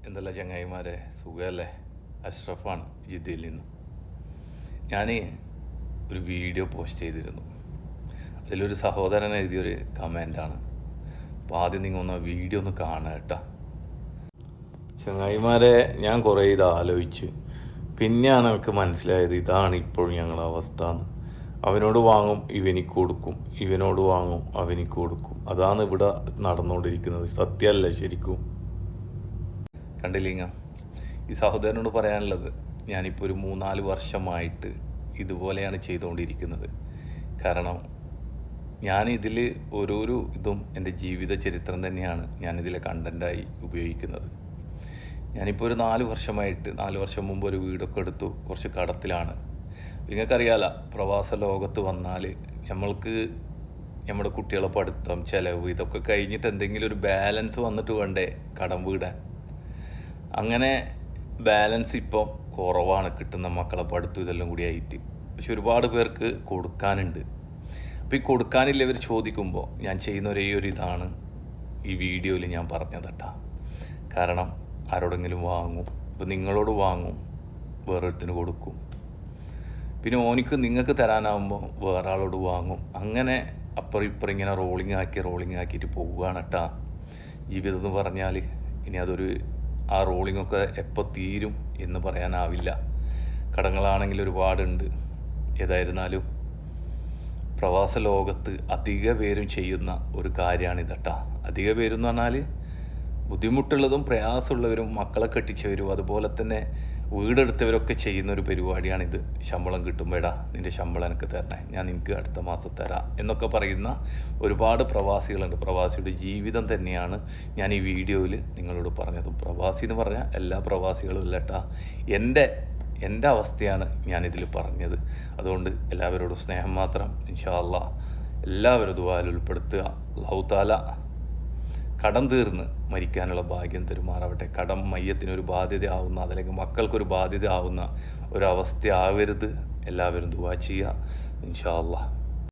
എന്തല്ല ചങ്ങായിമാരെ, സുഖമല്ലേ? അഷ്റഫാണ് ജിദ്ദയിൽ നിന്ന്. ഞാൻ ഒരു വീഡിയോ പോസ്റ്റ് ചെയ്തിരുന്നു. അതിലൊരു സഹോദരൻ എഴുതിയൊരു കമൻ്റാണ്. അപ്പോൾ ആദ്യം നിങ്ങൾ ഒന്ന് വീഡിയോ ഒന്ന് കാണുക കേട്ടോ. ചങ്ങായിമാരെ, ഞാൻ കുറേ ഇത് ആലോചിച്ച് പിന്നെയാണ് എനിക്ക് മനസ്സിലായത് ഇതാണ് ഇപ്പോഴും ഞങ്ങളുടെ അവസ്ഥ എന്ന്. അവനോട് വാങ്ങും ഇവനിക്ക് കൊടുക്കും, ഇവനോട് വാങ്ങും അവനിക്ക് കൊടുക്കും. അതാണ് ഇവിടെ നടന്നുകൊണ്ടിരിക്കുന്നത്. സത്യമല്ല ശരിക്കും? കണ്ടില്ലിങ്ങ, ഈ സഹോദരനോട് പറയാനുള്ളത്, ഞാനിപ്പോൾ ഒരു 3-4 വർഷമായിട്ട് ഇതുപോലെയാണ് ചെയ്തുകൊണ്ടിരിക്കുന്നത്. കാരണം ഞാനിതിൽ ഓരോരോ ഇതും എൻ്റെ ജീവിത ചരിത്രം തന്നെയാണ് ഞാനിതിലെ കണ്ടൻ്റായി ഉപയോഗിക്കുന്നത്. ഞാനിപ്പോൾ ഒരു 4 വർഷമായിട്ട്, 4 വർഷം മുമ്പ് ഒരു വീടൊക്കെ എടുത്തു. കുറച്ച് കടത്തിലാണ്. നിങ്ങൾക്കറിയാലോ, പ്രവാസ ലോകത്ത് വന്നാൽ നമ്മൾക്ക് നമ്മുടെ കുട്ടികളെ പഠിത്തം, ചിലവ് ഇതൊക്കെ കഴിഞ്ഞിട്ട് എന്തെങ്കിലും ഒരു ബാലൻസ് വന്നിട്ട് വേണ്ടേ കടം വീടാൻ. അങ്ങനെ ബാലൻസ് ഇപ്പോൾ കുറവാണ്, കിട്ടുന്ന മക്കളെ പഠിത്തം ഇതെല്ലാം കൂടി ആയിട്ട്. പക്ഷെ ഒരുപാട് പേർക്ക് കൊടുക്കാനുണ്ട്. അപ്പോൾ ഈ കൊടുക്കാനില്ലവർ ചോദിക്കുമ്പോൾ ഞാൻ ചെയ്യുന്ന ഒരേ ഒരു ഇതാണ് ഈ വീഡിയോയിൽ ഞാൻ പറഞ്ഞതട്ടാ. കാരണം ആരോടെങ്കിലും വാങ്ങും, ഇപ്പോൾ നിങ്ങളോട് വാങ്ങും, വേറൊരുത്തിന് കൊടുക്കും, പിന്നെ ഓനിക്ക് നിങ്ങൾക്ക് തരാനാവുമ്പോൾ വേറെ ആളോട് വാങ്ങും. അങ്ങനെ അപ്പുറം ഇപ്പുറം ഇങ്ങനെ റോളിങ് ആക്കിയിട്ട് പോവുകയാണ് കേട്ടാ ജീവിതം എന്ന് പറഞ്ഞാൽ. ഇനി അതൊരു ആ റോളിങ്ങൊക്കെ എപ്പോൾ തീരും എന്ന് പറയാനാവില്ല. കടങ്ങളാണെങ്കിൽ ഒരുപാടുണ്ട്. ഏതായിരുന്നാലും പ്രവാസ ലോകത്ത് അധിക പേരും ചെയ്യുന്ന ഒരു കാര്യമാണിതട്ടാ. അധിക പേരെന്ന് പറഞ്ഞാൽ ബുദ്ധിമുട്ടുള്ളതും പ്രയാസമുള്ളവരും മക്കളെ കെട്ടിച്ചവരും അതുപോലെ തന്നെ വീടെടുത്തവരൊക്കെ ചെയ്യുന്ന ഒരു പരിപാടിയാണിത്. ശമ്പളം കിട്ടുമ്പോഴാ നിൻ്റെ ശമ്പളം എനിക്ക് തരണേ, ഞാൻ നിനക്ക് അടുത്ത മാസം തരാം എന്നൊക്കെ പറയുന്ന ഒരുപാട് പ്രവാസികളുണ്ട്. പ്രവാസിയുടെ ജീവിതം തന്നെയാണ് ഞാൻ ഈ വീഡിയോയിൽ നിങ്ങളോട് പറഞ്ഞത്. പ്രവാസി എന്ന് പറഞ്ഞാൽ എല്ലാ പ്രവാസികളും ഇല്ലട്ടാ, എൻ്റെ അവസ്ഥയാണ് ഞാനിതിൽ പറഞ്ഞത്. അതുകൊണ്ട് എല്ലാവരോടും സ്നേഹം മാത്രം. ഇൻഷാ അല്ലാഹ് എല്ലാവരും ദുആയിൽ ഉൾപ്പെടുത്തുക. അല്ലാഹു തആല കടം തീർന്ന് മരിക്കാനുള്ള ഭാഗ്യം തരുമാറാവട്ടെ. കടം മയ്യത്തിനൊരു ബാധ്യത ആവുന്ന, അതല്ലെങ്കിൽ മക്കൾക്കൊരു ബാധ്യത ആവുന്ന ഒരവസ്ഥ ആവരുത്. എല്ലാവരും ദുആ ചെയ്യുക. ഇൻഷാ അല്ലാഹ്.